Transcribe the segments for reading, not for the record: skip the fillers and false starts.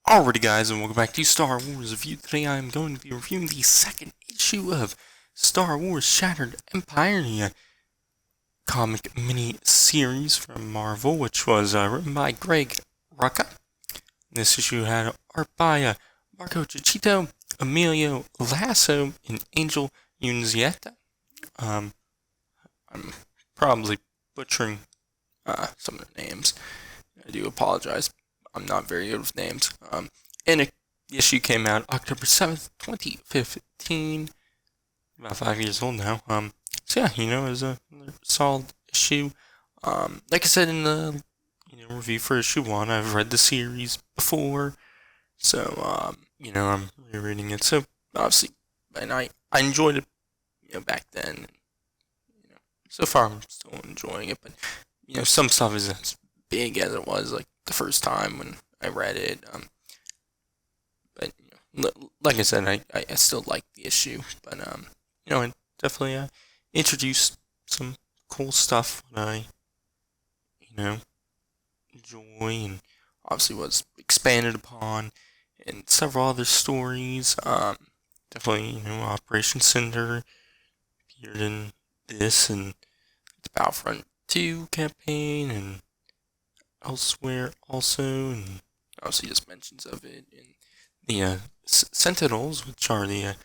Alrighty guys, and welcome back to Star Wars Review. Today I am going to be reviewing the second issue of Star Wars Shattered Empire, the comic mini-series from Marvel, which was written by Greg Rucka. This issue had art by Marco Ciccito, Emilio Lasso, and Angel Unzieta. I'm probably butchering some of the names. I do apologize. I'm not very good with names. And the issue came out October 7th, 2015. About 5 years old now. So yeah, it was a solid issue. Like I said in the review for issue 1, I've read the series before. So, I'm rereading it. So, obviously, and I enjoyed it, back then. So far I'm still enjoying it, but, some stuff isn't as big as it was, like, the first time when I read it. But like I said, I still like the issue. But it definitely introduced some cool stuff that I enjoy, and obviously was expanded upon in several other stories. Definitely Operation Cinder appeared in this and the Battlefront 2 campaign and elsewhere also, and obviously just mentions of it in the Sentinels, which are the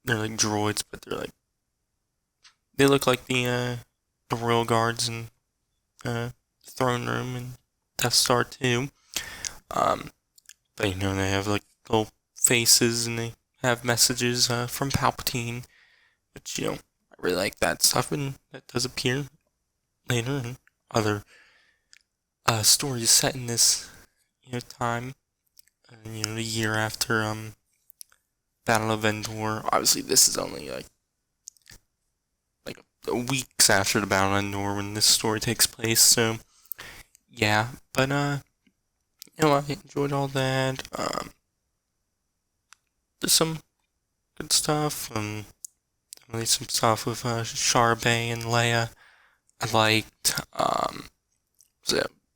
they're like droids, but they look like the Royal Guards in Throne Room and Death Star 2. But they have like little faces and they have messages from Palpatine, which I really like that stuff, and that does appear later in other stories set in this time. The year after Battle of Endor. Obviously, this is only like weeks after the Battle of Endor when this story takes place. So yeah, but I enjoyed all that. There's some good stuff. Definitely some stuff with Charbet and Leia. I liked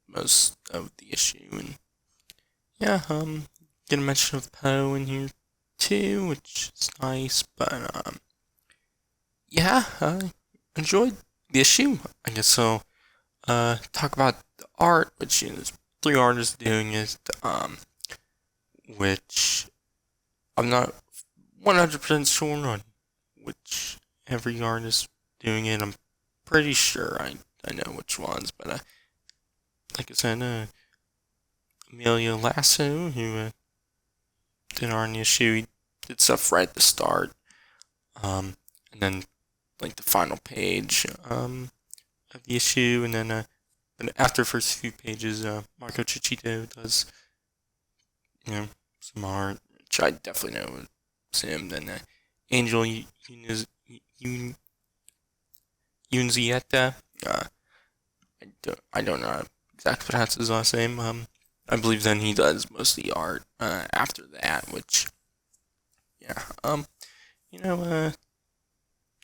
most of the issue, and yeah, get a mention of Poe in here too, which is nice. But yeah, I enjoyed the issue. I guess I'll talk about the art, which there's 3 artists doing it, which I'm not 100% sure on which every artist doing it. I'm pretty sure I know which ones, but like I said, Emilio Lasso, who did art in the issue, he did stuff right at the start, and then like the final page of the issue, and then but after the first few pages, Marco Ciccito does some art, which I definitely know it's him. Then Angel Unzieta, I don't know exactly pronounce his last name. I believe then he does most of the art after that, which yeah,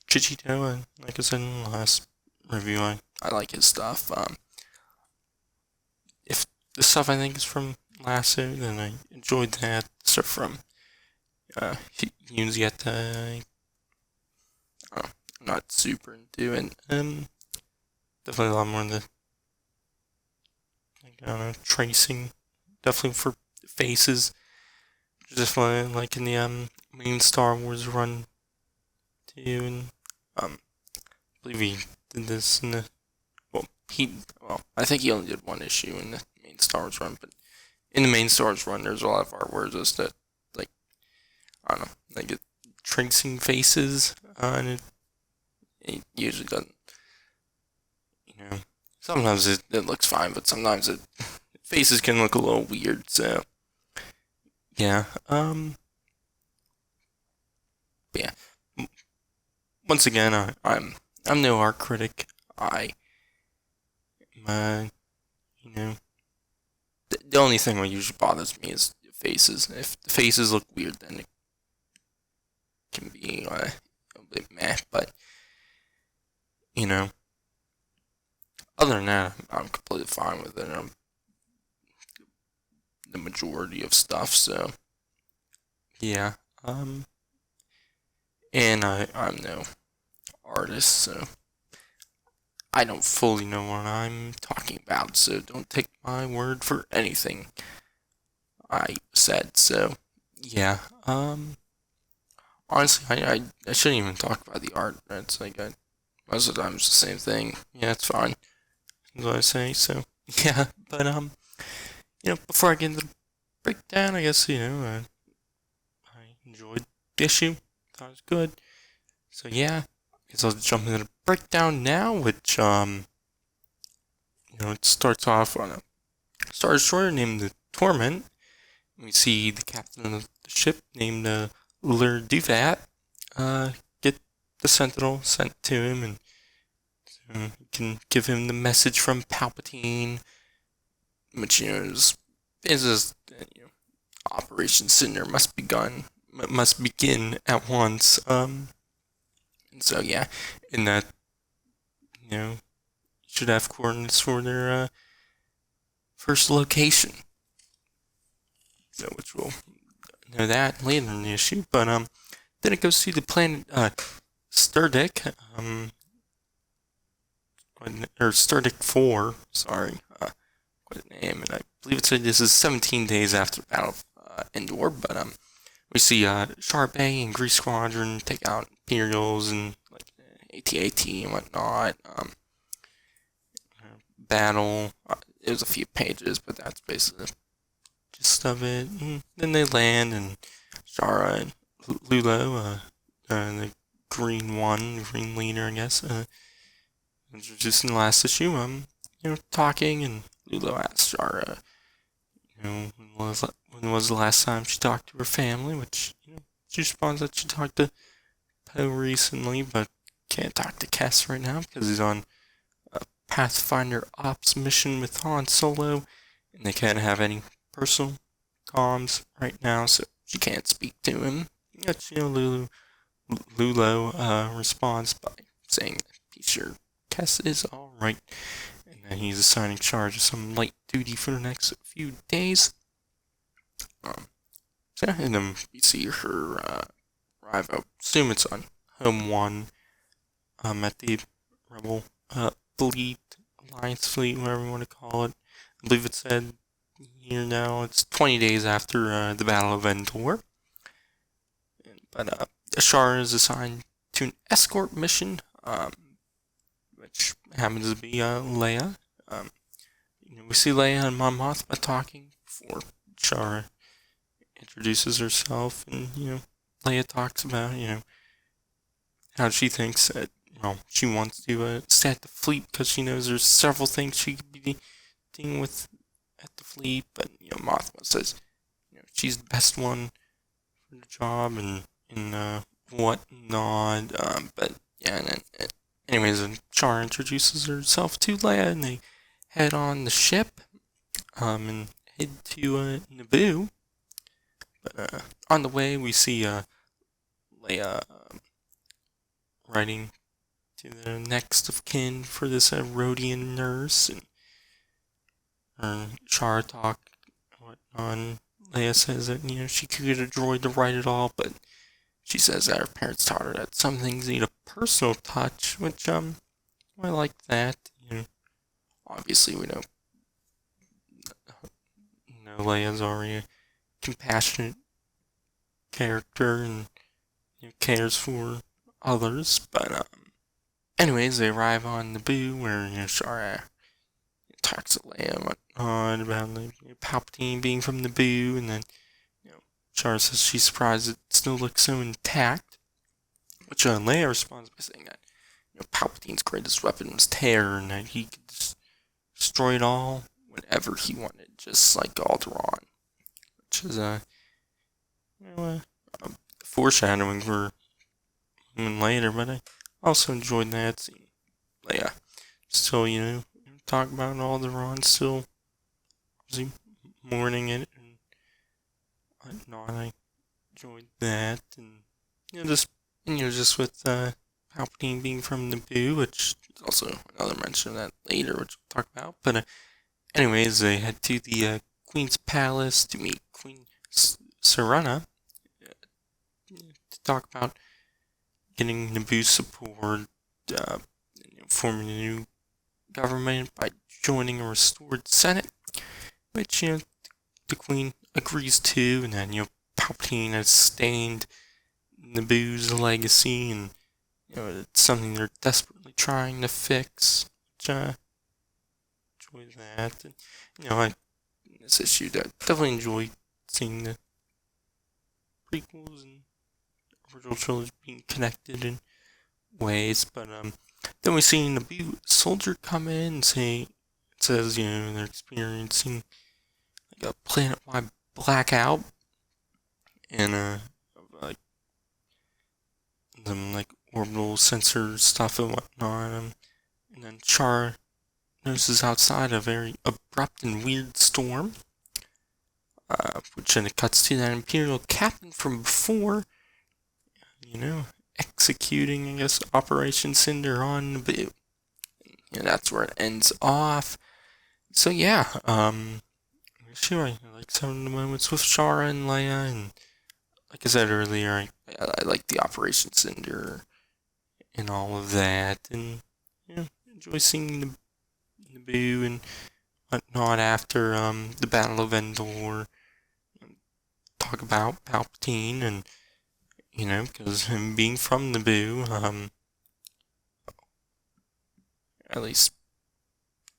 Chichito, like I said in the last review, I like his stuff. If the stuff I think is from Lasso, then I enjoyed that. Stuff from Unzieta, I'm not super into it. Definitely a lot more in the tracing. Definitely for faces. Definitely like in the main Star Wars run too, and I believe he did this in the I think he only did one issue in the main Star Wars run, but in the main Star Wars run, there's a lot of artwork just that like I don't know, like it, tracing faces, and it usually doesn't. Sometimes it looks fine, but sometimes faces can look a little weird. So yeah, but yeah. Once again, I'm no art critic. I you know, the only thing that usually bothers me is the faces. If the faces look weird, then it can be a bit meh. But other than that, I'm completely fine with it. the majority of stuff. So yeah, and I'm no artist, so I don't fully know what I'm talking about. So don't take my word for anything I said. So yeah, honestly, I shouldn't even talk about the art. That's like most of the time it's the same thing. Yeah, it's fine. That's what I say. So yeah, but before I get into the breakdown, I guess I enjoyed the issue. Thought it was good. So yeah, I guess I'll jump into the breakdown now, which it starts off on a Star Destroyer named the Torment. We see the captain of the ship named Lur Duvat get the Sentinel sent to him, and you can give him the message from Palpatine, which is just Operation Cinder must begin at once. And so yeah, in that should have coordinates for their first location. So which we'll know that later in the issue. But then it goes to the planet Sturdic, or Sturdic 4. Sorry, quite a name, and I believe it said this is 17 days after the Battle of Endor. But we see Charbet and Grease Squadron take out Imperials and like AT-AT and whatnot. Battle. It was a few pages, but that's basically the gist of it. And then they land, and Shara and Lulo, the green leader, I guess, introduced in the last issue, talking, and Lulo asked Shara, when was the last time she talked to her family, which, she responds that she talked to Poe recently, but can't talk to Kess right now because he's on a Pathfinder Ops mission with Han Solo, and they can't have any personal comms right now, so she can't speak to him. Yet, Lulo responds by saying that he's sure Kess is alright, and that he's assigning charge of some light duty for the next few days. And then we see her arrive, I assume it's on Home 1, at the Rebel fleet, Alliance fleet, whatever you want to call it. I believe it said here now it's 20 days after the Battle of Endor. But Ashara is assigned to an escort mission, which happens to be Leia. We see Leia and Mon Mothma talking before Ashara introduces herself, and Leia talks about how she thinks that she wants to stay at the fleet because she knows there's several things she could be dealing with at the fleet, but Mothma says she's the best one for the job and whatnot. But yeah, and then anyways, Char introduces herself to Leia, and they head on the ship, and head to Naboo. But on the way, we see Leia writing to the next of kin for this Rhodian nurse, and Char talk and whatnot. Leia says that she could get a droid to write it all, but she says that her parents taught her that some things need a personal touch, which I like that. Obviously we know Leia's already a compassionate character and cares for others, but anyways, they arrive on Naboo where Shara talks to Leia and whatnot about Palpatine being from Naboo, and then Shara says she's surprised it still looks so intact, which Leia responds by saying that Palpatine's greatest weapon was terror, and that he could just destroy it all whenever he wanted, just like Alderaan, which is foreshadowing for him later. But I also enjoyed that scene. Leia still talk about Alderaan, still mourning it and whatnot. I enjoyed that, and just with Palpatine being from Naboo, which is also another mention of that later, which we'll talk about. But anyways, they head to the Queen's Palace to meet Queen Serena to talk about getting Naboo's support, forming a new government by joining a restored Senate, which, the Queen agrees to, and then, Palpatine has stained Naboo's legacy, and, it's something they're desperately trying to fix, which, enjoy that, and, in this issue, I definitely enjoy seeing the prequels and original trilogy being connected in ways, but, then we see Naboo soldier come in and say, it says, they're experiencing like a planet-wide blackout, and like some like orbital sensor stuff and whatnot. And then Char notices outside a very abrupt and weird storm, which then it cuts to that Imperial captain from before, executing, I guess, Operation Cinder on Naboo. And that's where it ends off. So yeah, sure, I like some of the moments with Shara and Leia, and like I said earlier, I like the Operation Cinder and all of that, and enjoy seeing the Naboo and whatnot after the Battle of Endor. Talk about Palpatine, and because him being from Naboo, at least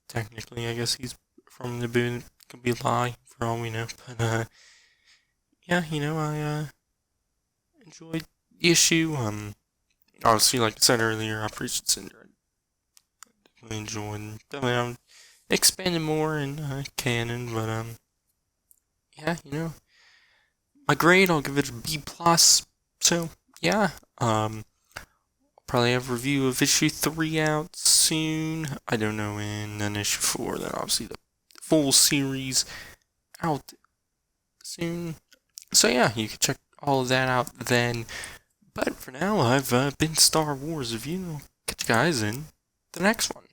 technically, I guess he's from Naboo. It could be a lie for all we know, but yeah, I enjoyed the issue. Obviously, like I said earlier, Operation Cinder, I definitely enjoyed. Definitely, expanding more in canon, but yeah, my grade, I'll give it a B plus. So yeah, probably have a review of issue 3 out soon. I don't know when. Then issue 4. Then obviously the full series out soon. So yeah, you can check all of that out then. But for now, I've been Star Wars Review. I'll catch you guys in the next one.